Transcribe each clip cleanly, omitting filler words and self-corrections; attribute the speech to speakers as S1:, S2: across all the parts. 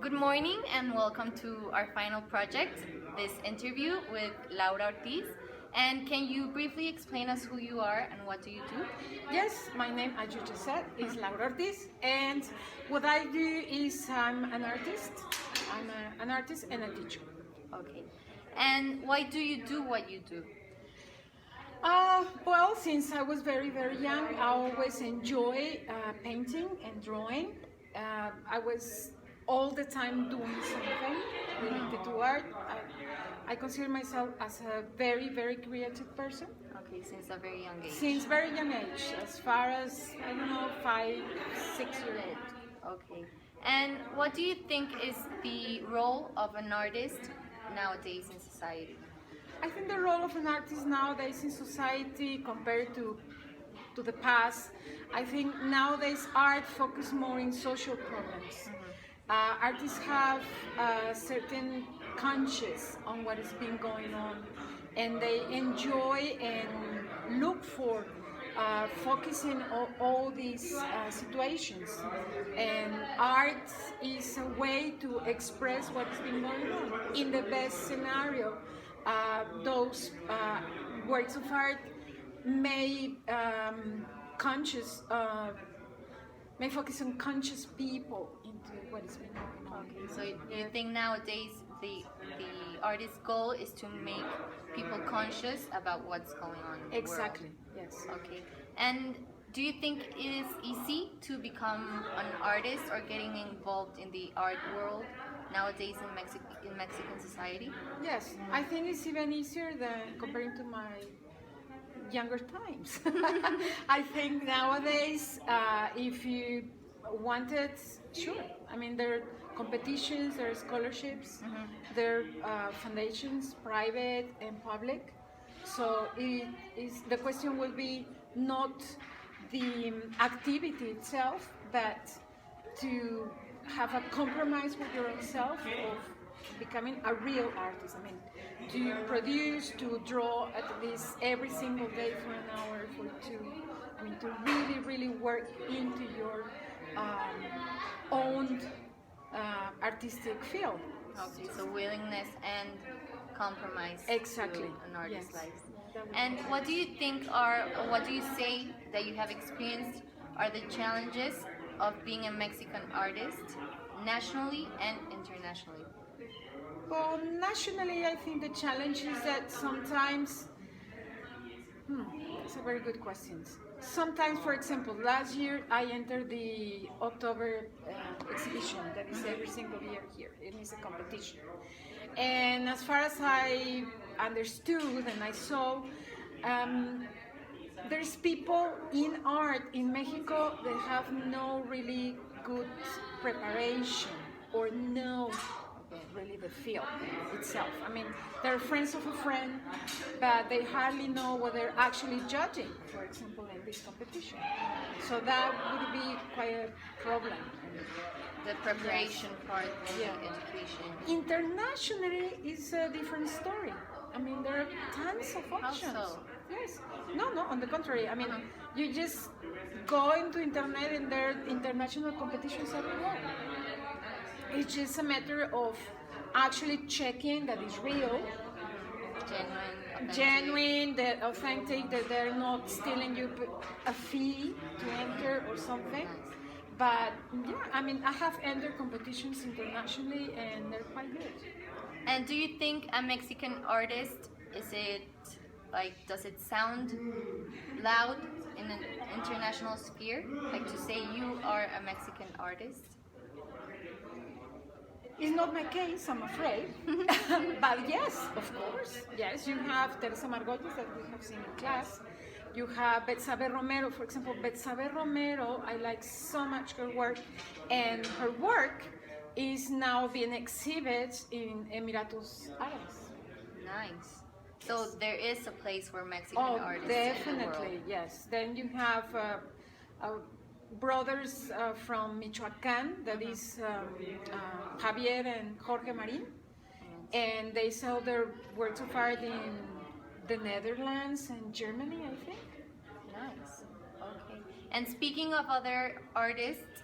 S1: Good morning and welcome to our final project, this interview with Laura Ortiz. And can you briefly explain us who you are and what do you do?
S2: Yes, my name, as you just said, is Laura Ortiz, and what I do is I'm an artist. An artist and a teacher.
S1: Okay. And why do you do what you do?
S2: Well, since I was very, very young, I always enjoy painting and drawing. I was all the time doing something related to art. I consider myself as a very, very creative person.
S1: Okay, since a very young age.
S2: Since very young age, as far as, I don't know, 5, 6 years old.
S1: Okay. And what do you think is the role of an artist nowadays in society?
S2: I think the role of an artist nowadays in society compared to the past, I think nowadays art focuses more in social problems. Artists have a certain conscious on what has been going on, and they enjoy and look for focusing on all these situations. And art is a way to express what has been going on. In the best scenario, those works of art may may focus on conscious people into what is been going on.
S1: Okay, so you think nowadays the artist's goal is to make people conscious about what's going on in the
S2: Exactly,
S1: world?
S2: yes.
S1: Okay. And do you think it is easy to become an artist or getting involved in the art world nowadays in Mexican society?
S2: Yes, I think it's even easier than comparing to my younger times. I think nowadays, if you wanted, sure. I mean, there are competitions, there are scholarships, there are foundations, private and public. So the question will be not the activity itself, but to have a compromise with your own self of becoming a real artist. I mean, to produce, to draw at least every single day for an hour, for two. I mean, to really, really work into your own artistic field.
S1: Okay, so willingness and compromise
S2: Exactly.
S1: to an artist's
S2: Yes.
S1: life. And what do you think are, or what do you say that you have experienced are the challenges of being a Mexican artist nationally and internationally?
S2: Well, nationally, I think the challenge is that sometimes, it's a very good question. Sometimes, for example, last year I entered the October exhibition that is every single year here. It is a competition. And as far as I understood and I saw, there's people in art in Mexico that have no really good preparation or know really the field itself. I mean, they're friends of a friend, but they hardly know what they're actually judging, for example, in this competition. So that would be quite a problem.
S1: The preparation part of
S2: Yeah.
S1: the education.
S2: Internationally, it's a different story. I mean, there are tons of options.
S1: How so?
S2: Yes. No, on the contrary. I mean, you just go into internet and there are international competitions everywhere. It's just a matter of actually checking that it's real, genuine, that authentic, that they're not stealing you a fee to enter or something. But yeah, I mean, I have entered competitions internationally and they're quite good.
S1: And do you think a Mexican artist, is it like, does it sound loud in an international sphere? Like to say you are a Mexican artist?
S2: It's not my case, I'm afraid. But yes, of course. Yes, you have Teresa Margolles that we have seen in class. You have Betsabe Romero, for example. Betsabe Romero, I like so much her work. And her work is now being exhibited in Emiratos Árabes.
S1: Nice. So there is a place for Mexican artists in the
S2: definitely,
S1: world.
S2: yes. Then you have brothers from Michoacán, that is Javier and Jorge Marin, and they sell their works of art in the Netherlands and Germany, I think.
S1: Nice. Okay. And speaking of other artists,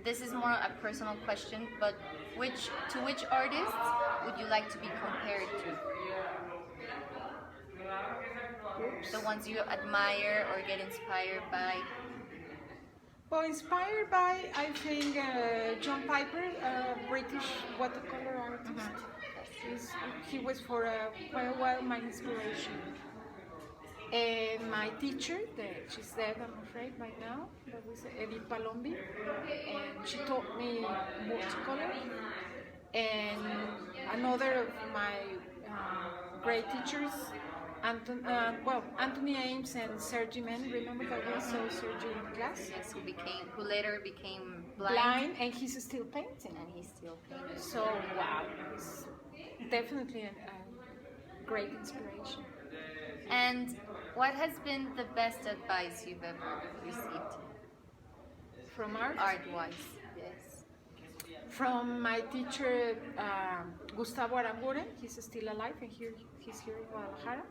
S1: this is more a personal question, but which artists would you like to be compared to?
S2: Oops.
S1: The ones you admire or get inspired by?
S2: Well, inspired by, I think, John Piper, a British watercolor artist. He was for quite a while my inspiration. And my teacher, she's dead, I'm afraid, right now, that was Evap, and she taught me watercolor. And another of my great teachers, Anthony Ames and Sergi Men. Remember that we saw Sergi in class?
S1: Yes, who later became blind.
S2: Blind, and he's still painting.
S1: And he's still painting.
S2: So wow, it's definitely a great inspiration.
S1: And what has been the best advice you've ever received?
S2: From art?
S1: Art-wise, yes.
S2: From my teacher, Gustavo Aranguren. He's still alive, and he's here in Guadalajara.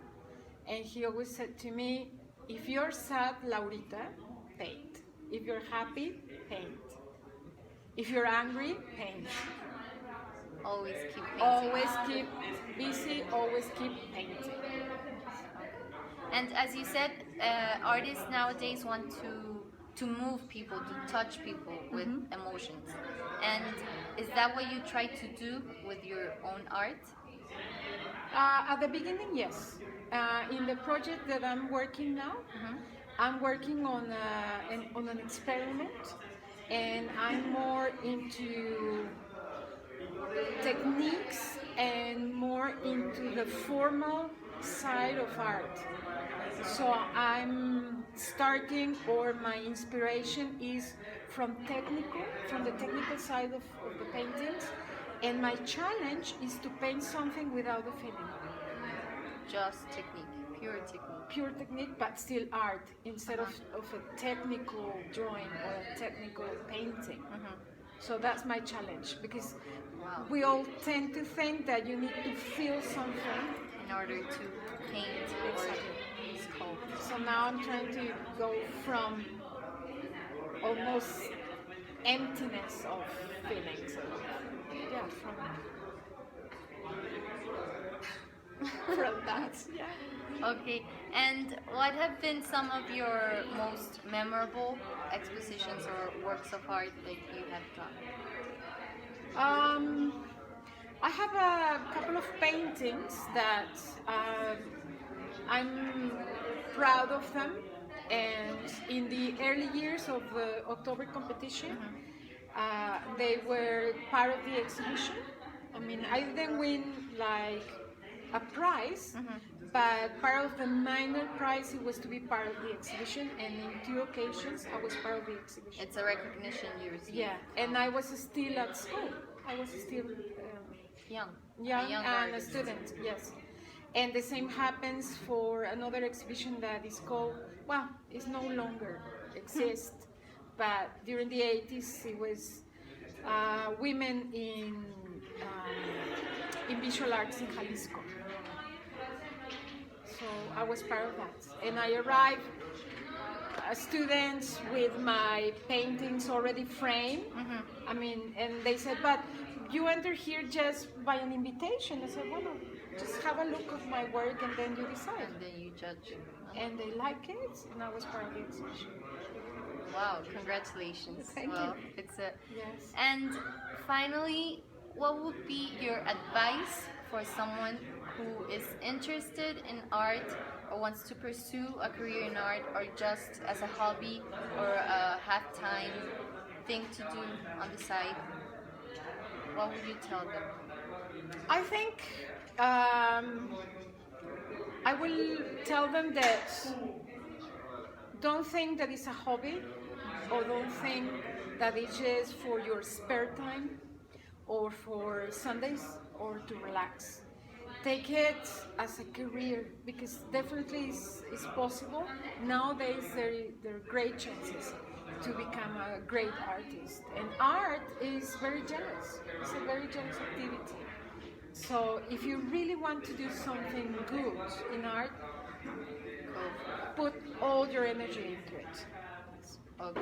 S2: And he always said to me, if you're sad, Laurita, paint. If you're happy, paint. If you're angry, paint.
S1: Always keep painting.
S2: Always keep busy, always keep painting.
S1: And as you said, artists nowadays want to move people, to touch people with emotions. And is that what you try to do with your own art?
S2: At the beginning, yes. In the project that I'm working now, I'm working on an experiment, and I'm more into techniques and more into the formal side of art. So I'm starting, or my inspiration is from the technical side of the paintings, and my challenge is to paint something without a feeling.
S1: Just technique, pure technique.
S2: Pure technique, but still art, instead of a technical drawing or a technical painting. So that's my challenge, because we all tend to think that you need to feel something
S1: in order to paint or sculpt.
S2: So now I'm trying to go from almost emptiness of feelings. Yeah, from that. Yeah.
S1: Okay, and what have been some of your most memorable expositions or works of art that you have done?
S2: I have a couple of paintings that I'm proud of them, and in the early years of the October competition, they were part of the exhibition. I mean, I didn't win like a prize, but part of the minor prize, it was to be part of the exhibition, and in 2 occasions I was part of the exhibition.
S1: It's a recognition you received.
S2: Yeah, and I was still at school. I was still
S1: young
S2: and a student, yes. And the same happens for another exhibition that is called, well, it's no longer exist, but during the 80s it was women in visual arts in Jalisco. So I was part of that, and I arrived students with my paintings already framed. I mean, and they said, but you enter here just by an invitation. I said, well, just have a look of my work and then you decide.
S1: And then you judge.
S2: And they like it, and I was part of the exhibition.
S1: Wow, congratulations.
S2: Thank
S1: you.
S2: Yes.
S1: And finally, what would be your advice for someone who is interested in art or wants to pursue a career in art, or just as a hobby or a half-time thing to do on the side? What would you tell them?
S2: I think I will tell them that don't think that it's a hobby, or don't think that it's just for your spare time or for Sundays or to relax. Take it as a career, because definitely it's possible. Nowadays there are great chances to become a great artist, and art is very generous. It's a very generous activity. So if you really want to do something good in art, put all your energy into it.
S1: Okay.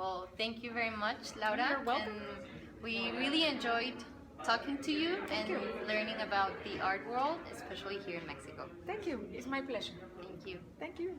S1: Well, thank you very much, Laura.
S2: You're welcome.
S1: And we really enjoyed talking to you and
S2: you.
S1: learning about the art world, especially here in Mexico.
S2: Thank you. It's my pleasure.
S1: Thank you.
S2: Thank you.